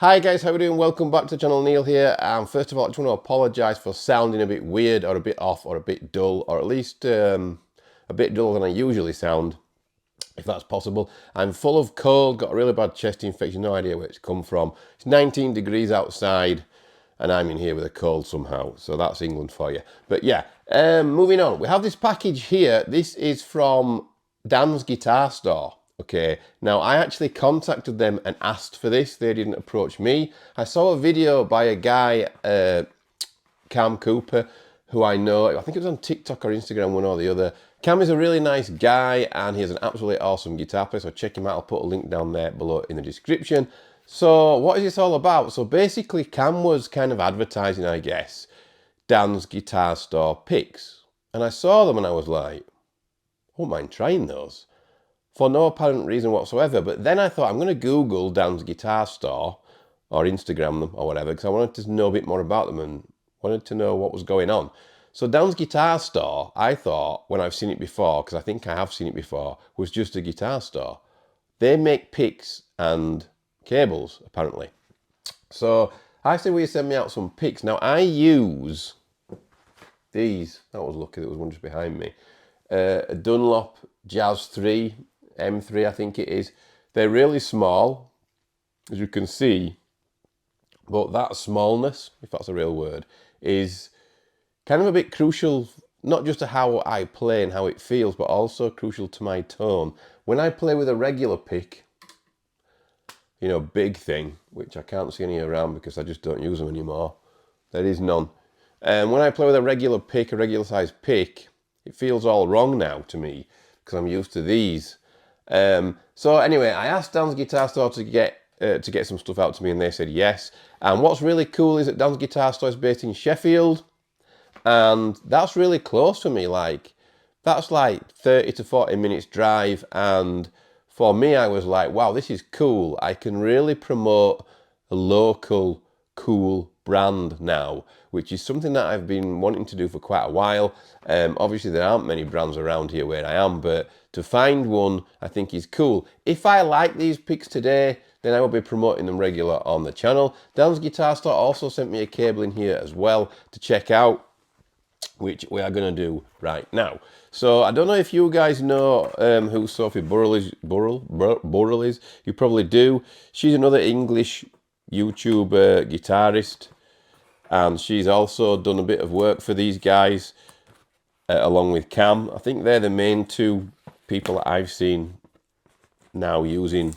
Hi guys, how are we doing? Welcome back to the channel, Neil here. First of all, I just want to apologise for sounding a bit weird or a bit off or a bit dull, or at least a bit duller than I usually sound, if that's possible. I'm full of cold, got a really bad chest infection, no idea where it's come from. It's 19 degrees outside and I'm in here with a cold somehow, so that's England for you. But yeah, moving on. We have this package here. This is from Dan's Guitar Store. Okay, now I actually contacted them and asked for this. They didn't approach me. I saw a video by a guy, Cam Cooper, who I know. I think it was on TikTok or Instagram, one or the other. Cam is a really nice guy and he has an absolutely awesome guitar player, so check him out. I'll put a link down there below in the description. So what is this all about? So basically Cam was kind of advertising, I guess, Dan's Guitar Store picks. And I saw them and I was like, I won't mind trying those. For no apparent reason whatsoever. But then I thought, I'm going to Google Dan's Guitar Store or Instagram them or whatever, because I wanted to know a bit more about them and wanted to know what was going on. So Dan's Guitar Store, I thought, when I've seen it before, because I think I have seen it before, was just a guitar store. They make picks and cables, apparently. So I said, will you send me out some picks? Now I use these. That was lucky, there was one just behind me. A Dunlop Jazz 3. M3 I think it is. They're really small, as you can see, but that smallness, if that's a real word, is kind of a bit crucial, not just to how I play and how it feels, but also crucial to my tone. When I play with a regular pick, you know, big thing, which I can't see any around because I just don't use them anymore. There is none. And when I play with a regular pick, a regular size pick, it feels all wrong now to me because I'm used to these. So anyway, I asked Dan's Guitar Store to get some stuff out to me and they said yes. And what's really cool is that Dan's Guitar Store is based in Sheffield and that's really close for me. Like, that's like 30 to 40 minutes drive, and for me I was like, wow, this is cool. I can really promote a local cool brand now, which is something that I've been wanting to do for quite a while. Obviously there aren't many brands around here where I am, but to find one I think is cool. If I like these picks today, then I will be promoting them regular on the channel. Dan's Guitar Store also sent me a cable in here as well to check out, which we are going to do right now. So I don't know if you guys know who Sophie Burrell is. Burrell is. You probably do. She's another English YouTube guitarist, and she's also done a bit of work for these guys along with Cam. I think they're the main two people that I've seen now using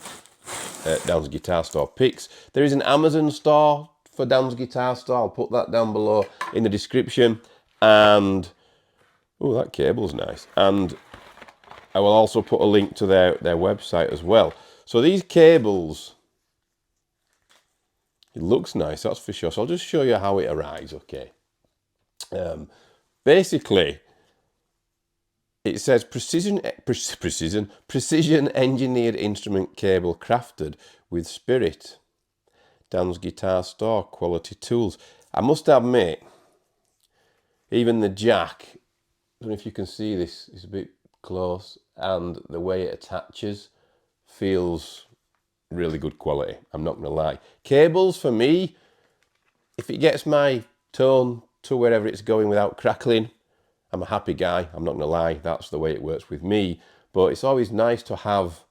Dan's Guitar Store picks. There is an Amazon store for Dan's Guitar Store. I'll put that down below in the description. And oh, that cable's nice. And I will also put a link to their website as well. So these cables, it looks nice, that's for sure. So I'll just show you how it arrives, okay? Basically, it says precision engineered instrument cable crafted with spirit. Dan's Guitar Store quality tools. I must admit, even the jack, I don't know if you can see this, it's a bit close, and the way it attaches feels really good quality, I'm not going to lie. Cables, for me, if it gets my tone to wherever it's going without crackling, I'm a happy guy, I'm not going to lie, that's the way it works with me. But it's always nice to have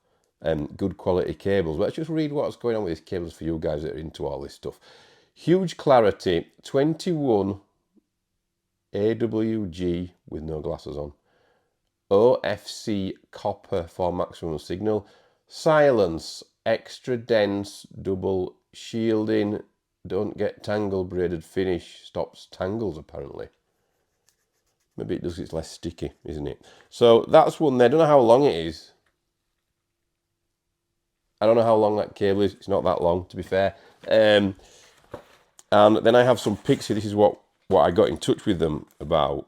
good quality cables. Let's just read what's going on with these cables for you guys that are into all this stuff. Huge clarity, 21 AWG with no glasses on. OFC copper for maximum signal. Silence, extra dense, double shielding, don't get tangle braided finish, stops tangles apparently. Maybe it does, it's less sticky, isn't it? So that's one there. I don't know how long it is. I don't know how long that cable is. It's not that long, to be fair. And then I have some picks here. This is what I got in touch with them about.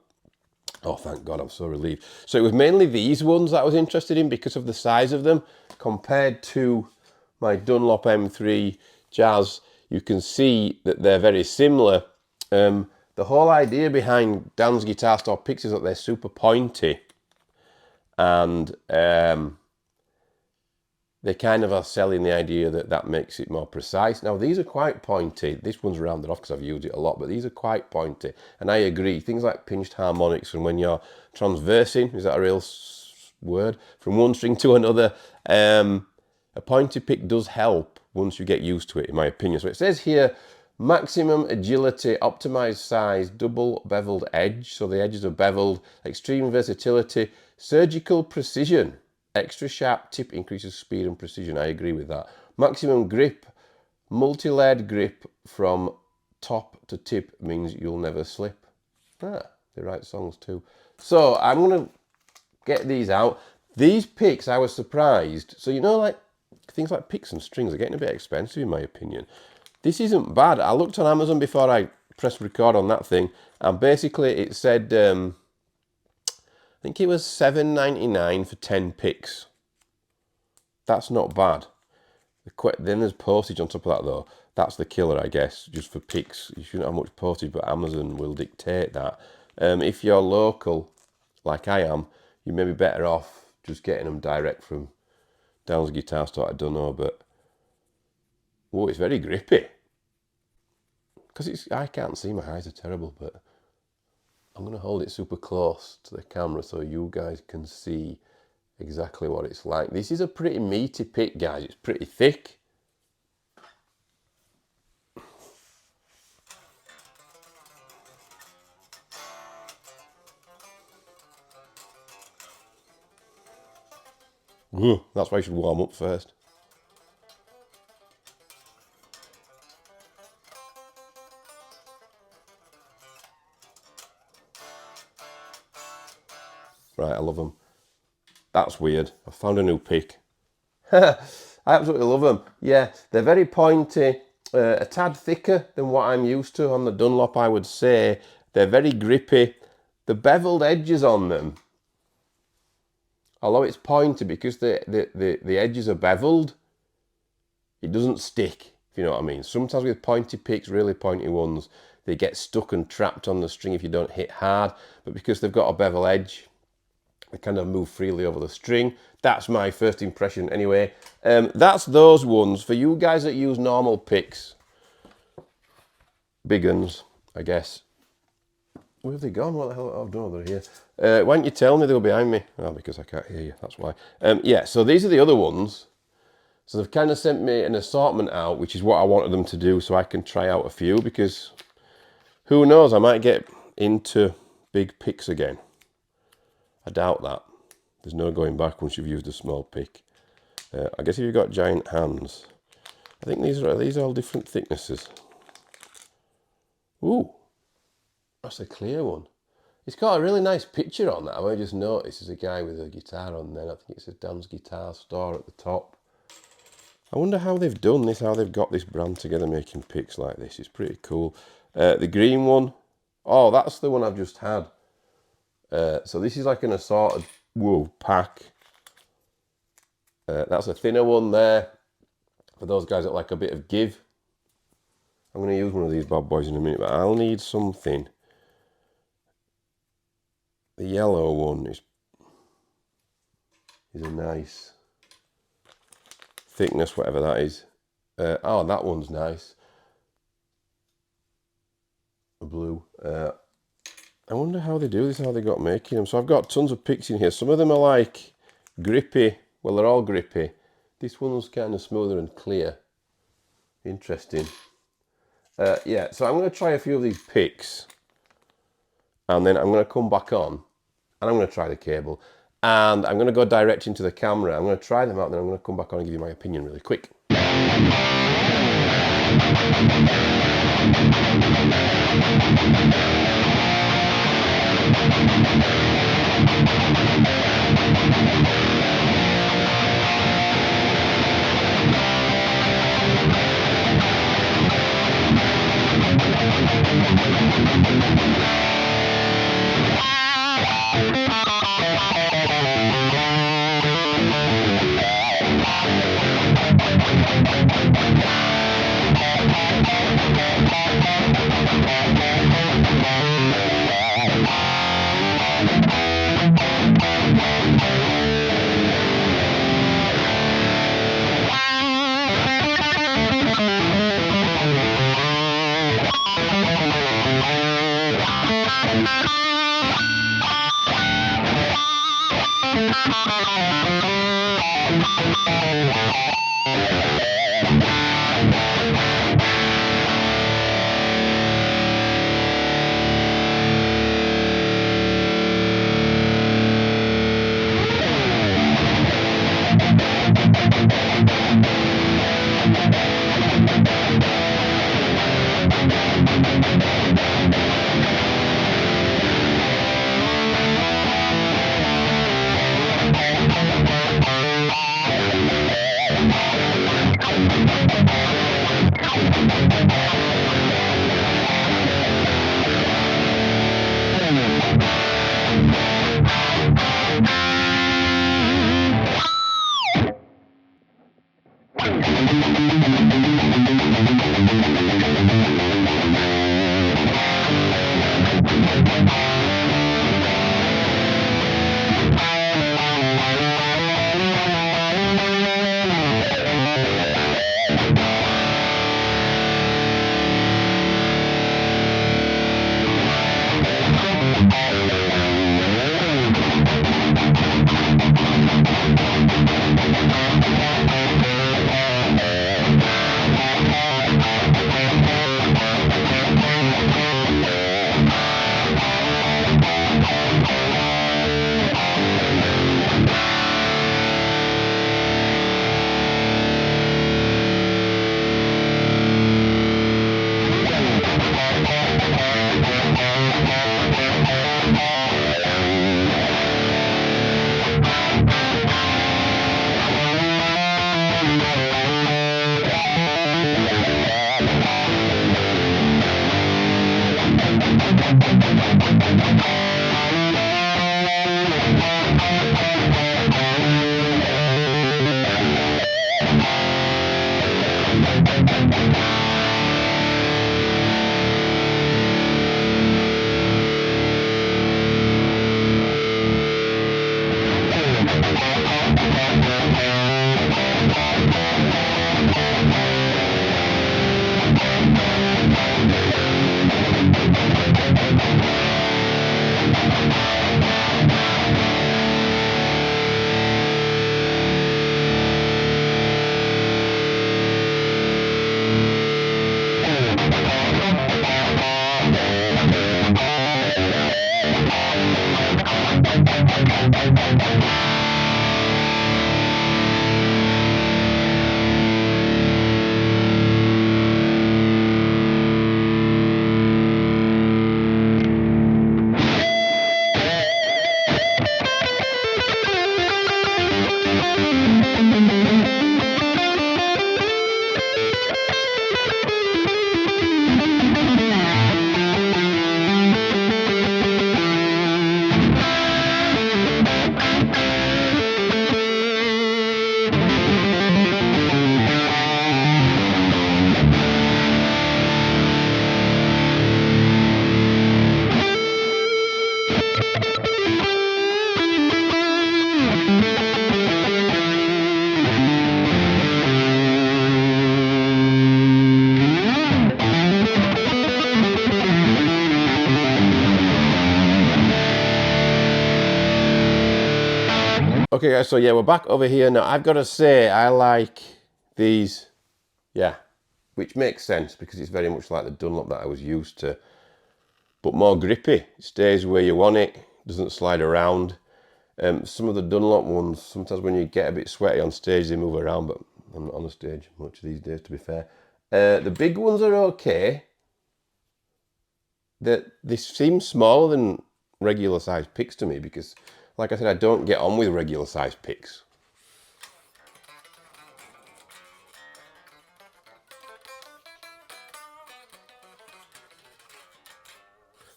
Oh, thank God, I'm so relieved. So it was mainly these ones that I was interested in because of the size of them compared to my Dunlop M3 Jazz. You can see that they're very similar. The whole idea behind Dan's Guitar Store picks is that they're super pointy, and they kind of are selling the idea that that makes it more precise. Now, these are quite pointy. This one's rounded off because I've used it a lot, but these are quite pointy. And I agree, things like pinched harmonics, and when you're transversing, is that a real word? From one string to another, a pointy pick does help once you get used to it, in my opinion. So it says here, maximum agility, optimized size, double beveled edge. So the edges are beveled, extreme versatility, surgical precision. Extra sharp tip increases speed and precision. I agree with that. Maximum grip, multi-layered grip from top to tip means you'll never slip. Ah, they write songs too. So I'm going to get these out. These picks, I was surprised. So, you know, like things like picks and strings are getting a bit expensive, in my opinion. This isn't bad. I looked on Amazon before I pressed record on that thing, and basically it said, I think it was $7.99 for 10 picks. That's not bad. Then there's postage on top of that, though. That's the killer, I guess, just for picks. You shouldn't have much postage, but Amazon will dictate that. If you're local, like I am, you may be better off just getting them direct from Downs Guitar Store. I don't know, but oh, it's very grippy. Because I can't see, my eyes are terrible, but I'm going to hold it super close to the camera so you guys can see exactly what it's like. This is a pretty meaty pick, guys. It's pretty thick. Ooh, that's why you should warm up first. Right, I love them. That's weird. I found a new pick. I absolutely love them. Yeah, they're very pointy, a tad thicker than what I'm used to on the Dunlop, I would say. They're very grippy. The beveled edges on them, although it's pointy, because the edges are beveled, it doesn't stick, if you know what I mean. Sometimes with pointy picks, really pointy ones, they get stuck and trapped on the string if you don't hit hard. But because they've got a bevel edge, they kind of move freely over the string. That's my first impression anyway. That's those ones. For you guys that use normal picks, big uns, I guess. Where have they gone? What the hell? Oh, no, they're here. Why don't you tell me they were behind me? Oh, because I can't hear you, that's why. Yeah, so these are the other ones. So they've kind of sent me an assortment out, which is what I wanted them to do, so I can try out a few, because who knows, I might get into big picks again. I doubt that. There's no going back once you've used a small pick. I guess if you've got giant hands. I think these are all different thicknesses. Ooh, that's a clear one. It's got a really nice picture on that. I've only just noticed there's a guy with a guitar on there. I think it says Dan's Guitar Store at the top. I wonder how they've done this, how they've got this brand together making picks like this. It's pretty cool. The green one. Oh, that's the one I've just had. So this is like an assorted pack. That's a thinner one there for those guys that like a bit of give. I'm going to use one of these bad boys in a minute, but I'll need something. The yellow one is a nice thickness, whatever that is. Oh, that one's nice. Blue. I wonder how they do this, how they got making them. So I've got tons of picks in here. Some of them are like grippy. Well, they're all grippy. This one's kind of smoother and clear. Interesting. Yeah, so I'm going to try a few of these picks. And then I'm going to come back on. And I'm going to try the cable. And I'm going to go direct into the camera. I'm going to try them out. Then I'm going to come back on and give you my opinion really quick. Okay guys, so yeah, we're back over here now. I've got to say, I like these, yeah, which makes sense because it's very much like the Dunlop that I was used to, but more grippy. It stays where you want it, doesn't slide around. Some of the Dunlop ones, sometimes when you get a bit sweaty on stage, they move around, but I'm not on the stage much these days, to be fair. The big ones are okay. They seem smaller than regular size picks to me because, like I said, I don't get on with regular size picks.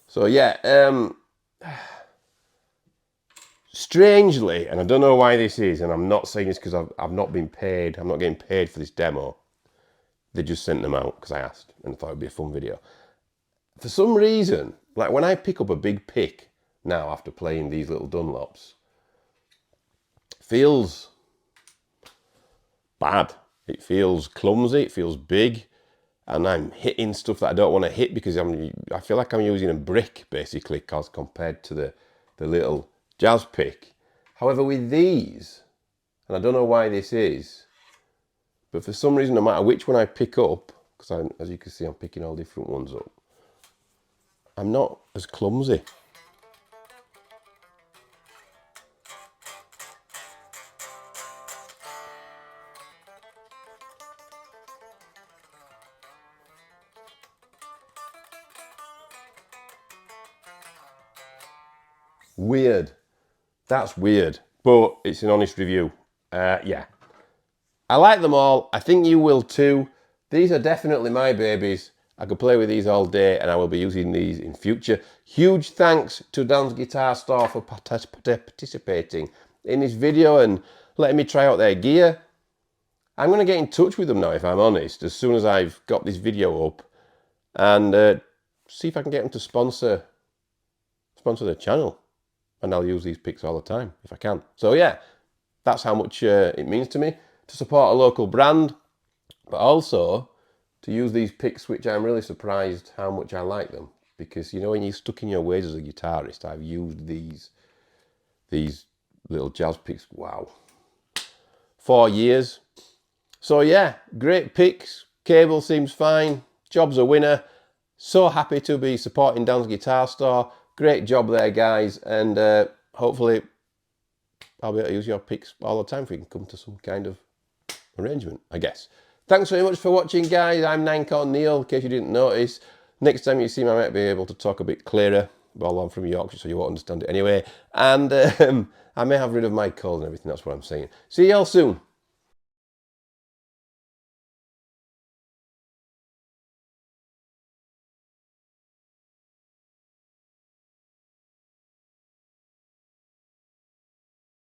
So yeah, strangely, and I don't know why this is, and I'm not saying this because I've not been paid, I'm not getting paid for this demo. They just sent them out because I asked and I thought it'd be a fun video. For some reason, like when I pick up a big pick now after playing these little Dunlops, feels bad. It feels clumsy, it feels big, and I'm hitting stuff that I don't want to hit because I feel like I'm using a brick basically compared to the little jazz pick. However, with these, and I don't know why this is, but for some reason, no matter which one I pick up, because as you can see, I'm picking all different ones up, I'm not as clumsy. Weird. That's weird, but it's an honest review. Yeah. I like them all. I think you will too. These are definitely my babies. I could play with these all day and I will be using these in future. Huge thanks to Dan's Guitar Store for participating in this video and letting me try out their gear. I'm going to get in touch with them now, if I'm honest, as soon as I've got this video up, and see if I can get them to sponsor the channel. And I'll use these picks all the time if I can. So yeah, that's how much it means to me to support a local brand, but also to use these picks, which I'm really surprised how much I like them. Because, you know, when you're stuck in your ways as a guitarist, I've used these little jazz picks, wow, 4 years. So yeah, great picks, cable seems fine, job's a winner. So happy to be supporting Dan's Guitar Store. Great job there, guys, and hopefully I'll be able to use your picks all the time if we can come to some kind of arrangement, I guess. Thanks very much for watching, guys. I'm Ninecorn Neil, in case you didn't notice. Next time you see me, I might be able to talk a bit clearer. Well, I'm from Yorkshire, so you won't understand it anyway. And I may have rid of my cold and everything, that's what I'm saying. See you all soon.